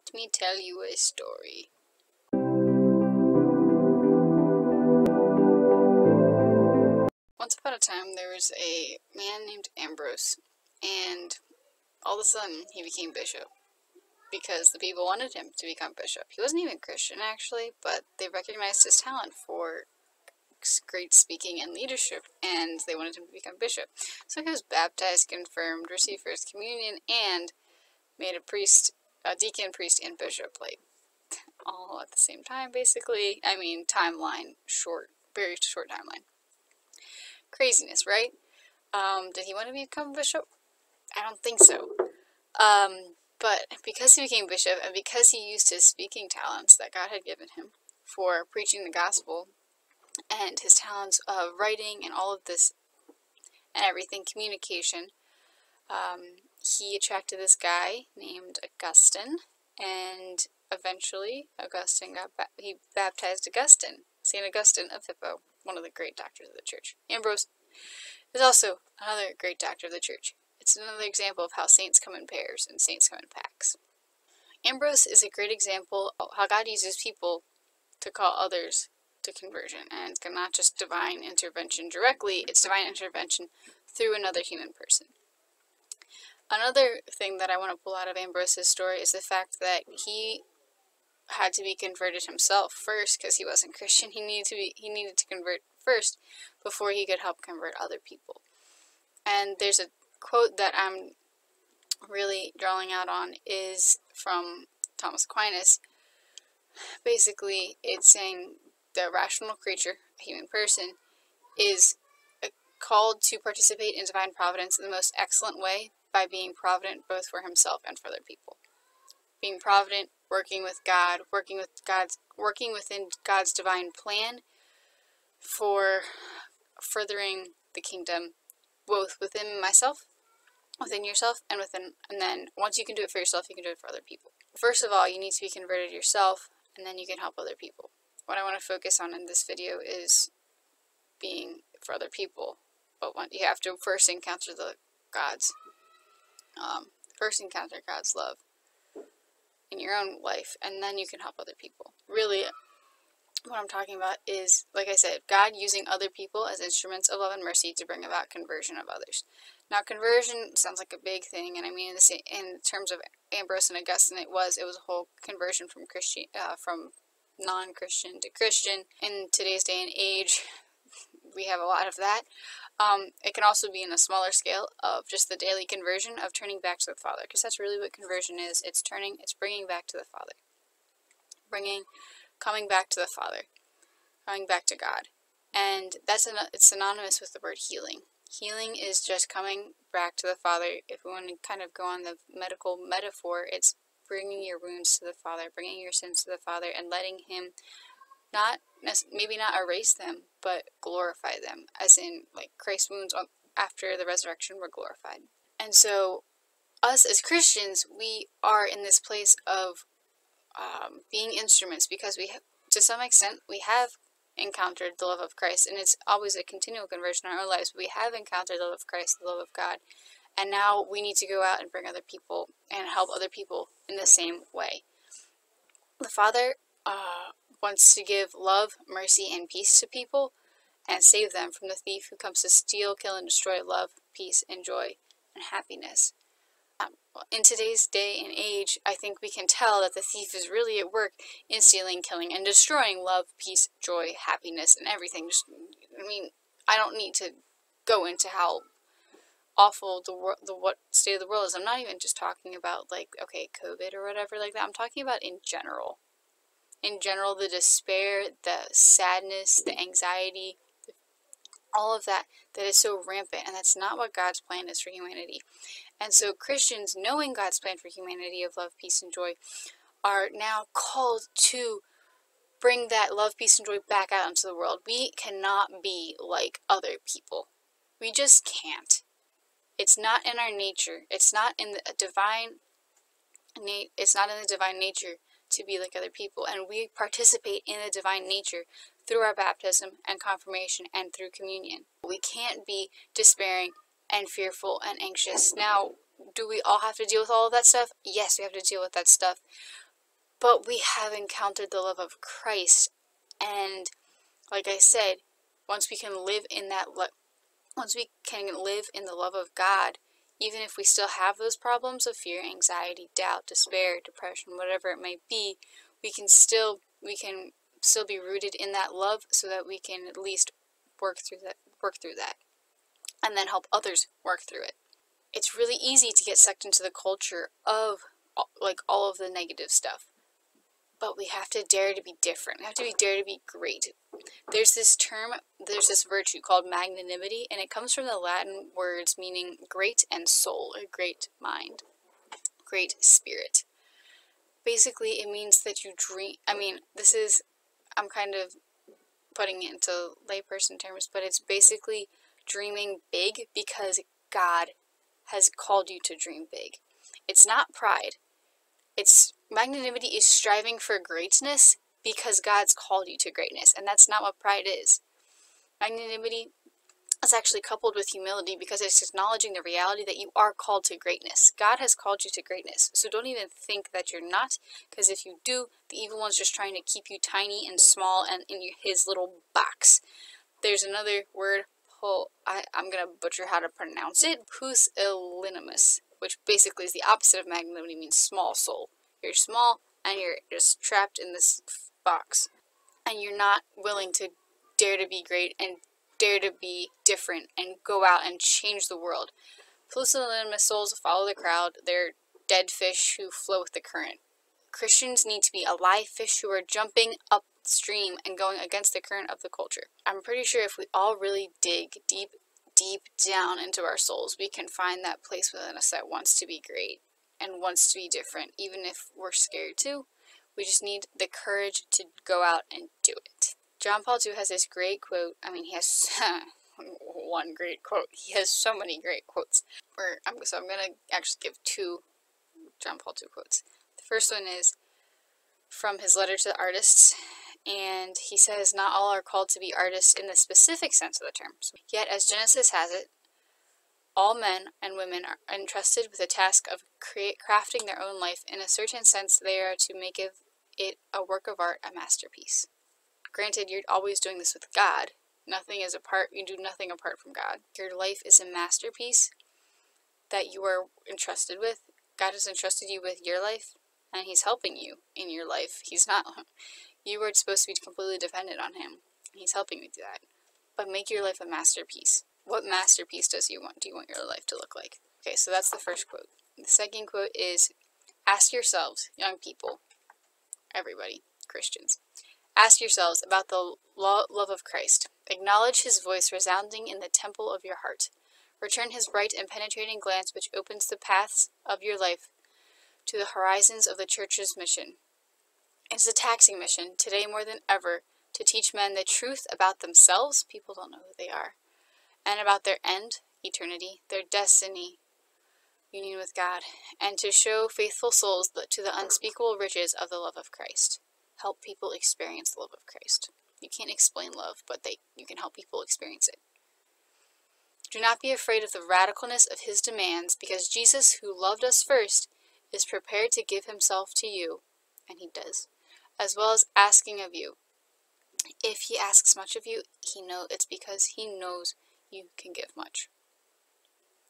Let me tell you a story. Once upon a time, there was a man named Ambrose, and all of a sudden, he became bishop because the people wanted him to become bishop. He wasn't even Christian, actually, but they recognized his talent for great speaking and leadership, and they wanted him to become bishop. So he was baptized, confirmed, received first communion, and made a deacon, priest, and bishop, like, all at the same time, basically. I mean, timeline, very short timeline. Craziness, right? Did he want to become bishop? I don't think so. But because he became bishop, and because he used his speaking talents that God had given him for preaching the gospel, and his talents of writing and all of this and everything, communication, he attracted this guy named Augustine, and eventually he baptized Augustine, St. Augustine of Hippo, one of the great doctors of the church. Ambrose is also another great doctor of the church. It's another example of how saints come in pairs and saints come in packs. Ambrose is a great example of how God uses people to call others to conversion, and it's not just divine intervention directly, it's divine intervention through another human person. Another thing that I want to pull out of Ambrose's story is the fact that he had to be converted himself first, because he wasn't Christian. He needed to convert first before he could help convert other people. And there's a quote that I'm really drawing out on, is from Thomas Aquinas. Basically, it's saying the rational creature, a human person, is called to participate in divine providence in the most excellent way by being provident both for himself and for other people. Being provident, working with God, working within God's divine plan for furthering the kingdom, both within myself, within yourself, and then once you can do it for yourself, you can do it for other people. First of all, you need to be converted yourself, and then you can help other people. What I want to focus on in this video is being for other people, but you have to first encounter God's love in your own life, and then you can help other people. Really, what I'm talking about is, like I said, God using other people as instruments of love and mercy to bring about conversion of others. Now, conversion sounds like a big thing, and I mean, in terms of Ambrose and Augustine, it was a whole conversion from non-Christian to Christian. In today's day and age, we have a lot of that. It can also be in a smaller scale of just the daily conversion of turning back to the Father, because that's really what conversion is. It's bringing back to the Father, coming back to the Father, coming back to God, and it's synonymous with the word healing. Healing is just coming back to the Father. If we want to kind of go on the medical metaphor, it's bringing your wounds to the Father, bringing your sins to the Father, and letting Him maybe not erase them, but glorify them, as in, like, Christ's wounds after the resurrection were glorified. And so, us as Christians, we are in this place of being instruments, because to some extent, we have encountered the love of Christ, and it's always a continual conversion in our lives. We have encountered the love of Christ, the love of God, and now we need to go out and bring other people and help other people in the same way. The Father wants to give love, mercy, and peace to people and save them from the thief who comes to steal, kill, and destroy love, peace, and joy, and happiness. In today's day and age, I think we can tell that the thief is really at work in stealing, killing, and destroying love, peace, joy, happiness, and everything. I don't need to go into how awful what state of the world is. I'm not even just talking about, like, okay, COVID or whatever like that. I'm talking about in general. In general, the despair, the sadness, the anxiety, all of that is so rampant, and that's not what God's plan is for humanity. And so Christians, knowing God's plan for humanity of love, peace, and joy, are now called to bring that love, peace, and joy back out into the world. We cannot be like other people. We just can't. It's not in our nature. It's not in the divine nature to be like other people, and we participate in the divine nature through our baptism and confirmation and through communion. We can't be despairing and fearful and anxious. Now, do we all have to deal with all of that stuff? Yes, we have to deal with that stuff, But we have encountered the love of Christ, and like I said, once we can live in that once we can live in the love of God, even if we still have those problems of fear, anxiety, doubt, despair, depression, whatever it may be, we can still be rooted in that love, so that we can at least work through that, and then help others work through it. It's really easy to get sucked into the culture of like all of the negative stuff, but we have to dare to be different. We have to dare to be great. There's this virtue called magnanimity, and it comes from the Latin words meaning great and soul, a great mind, great spirit. Basically, it means that you dream. I'm kind of putting it into layperson terms, but it's basically dreaming big because God has called you to dream big. It's not pride. Magnanimity is striving for greatness because God's called you to greatness, and that's not what pride is. Magnanimity is actually coupled with humility because it's acknowledging the reality that you are called to greatness. God has called you to greatness, so don't even think that you're not, because if you do, the evil one's just trying to keep you tiny and small and in his little box. There's another word, I'm going to butcher how to pronounce it, pusillanimous, which basically is the opposite of magnanimity, means small soul. You're small and you're just trapped in this box, and you're not willing to dare to be great and dare to be different and go out and change the world. Pusillanimous souls follow the crowd. They're dead fish who flow with the current. Christians need to be alive fish who are jumping upstream and going against the current of the culture. I'm pretty sure if we all really dig deep down into our souls, we can find that place within us that wants to be great and wants to be different, even if we're scared to. We just need the courage to go out and do it. John Paul II has this great quote. He has one great quote. He has so many great quotes. So I'm going to actually give two John Paul II quotes. The first one is from his letter to the artists, and he says, "Not all are called to be artists in the specific sense of the term. Yet, as Genesis has it, all men and women are entrusted with the task of crafting their own life. In a certain sense, they are to make it a work of art, a masterpiece. Granted, you're always doing this with God. You do nothing apart from God. Your life is a masterpiece that you are entrusted with. God has entrusted you with your life, and He's helping you in your life. You are supposed to be completely dependent on Him. He's helping you do that. But make your life a masterpiece. What masterpiece do you want your life to look like?" Okay, so that's the first quote. The second quote is, "Ask yourselves, young people, everybody, Christians, ask yourselves about the love of Christ. Acknowledge His voice resounding in the temple of your heart. Return His bright and penetrating glance which opens the paths of your life to the horizons of the Church's mission. It is a taxing mission, today more than ever, to teach men the truth about themselves," people don't know who they are, "and about their end, eternity, their destiny, union with God, and to show faithful souls to the unspeakable riches of the love of Christ." Help people experience the love of Christ. You can't explain love, but you can help people experience it. "Do not be afraid of the radicalness of His demands, because Jesus, who loved us first, is prepared to give Himself to you," and He does, "as well as asking of you. If He asks much of you, it's because He knows you can give much."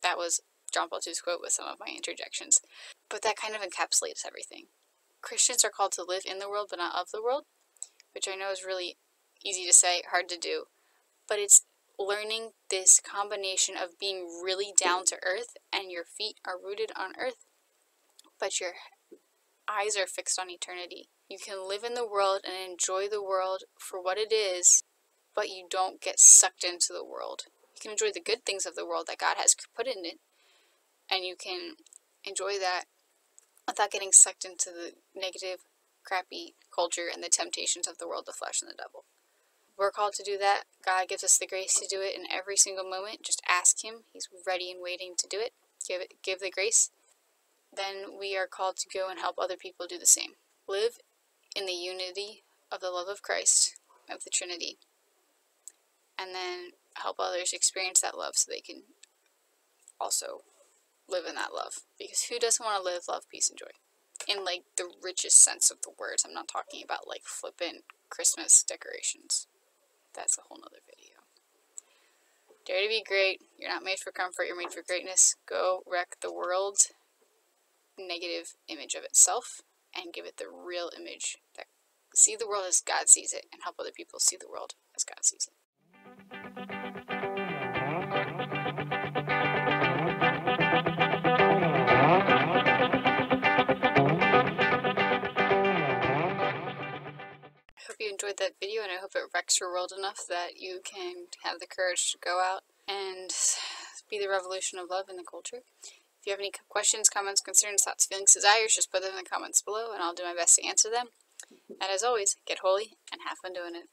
That was John Paul II's quote with some of my interjections. But that kind of encapsulates everything. Christians are called to live in the world but not of the world, which I know is really easy to say, hard to do. But it's learning this combination of being really down to earth, and your feet are rooted on earth, but your eyes are fixed on eternity. You can live in the world and enjoy the world for what it is, but you don't get sucked into the world. You can enjoy the good things of the world that God has put in it, and you can enjoy that without getting sucked into the negative, crappy culture and the temptations of the world, the flesh, and the devil. We're called to do that. God gives us the grace to do it in every single moment. Just ask Him. He's ready and waiting to do it. Give the grace. Then we are called to go and help other people do the same. Live in the unity of the love of Christ, of the Trinity, and then help others experience that love so they can also live in that love. Because who doesn't want to live, love, peace, and joy? in like the richest sense of the words. I'm not talking about like flippant Christmas decorations. That's a whole nother video. Dare to be great. You're not made for comfort, you're made for greatness. Go wreck the world negative image of itself and give it the real image that see the world as God sees it and help other people see the world as God sees it. I hope you enjoyed that video, and I hope it wrecks your world enough that you can have the courage to go out and be the revolution of love in the culture. If you have any questions, comments, concerns, thoughts, feelings, desires, just put them in the comments below, and I'll do my best to answer them. And as always, get holy and have fun doing it.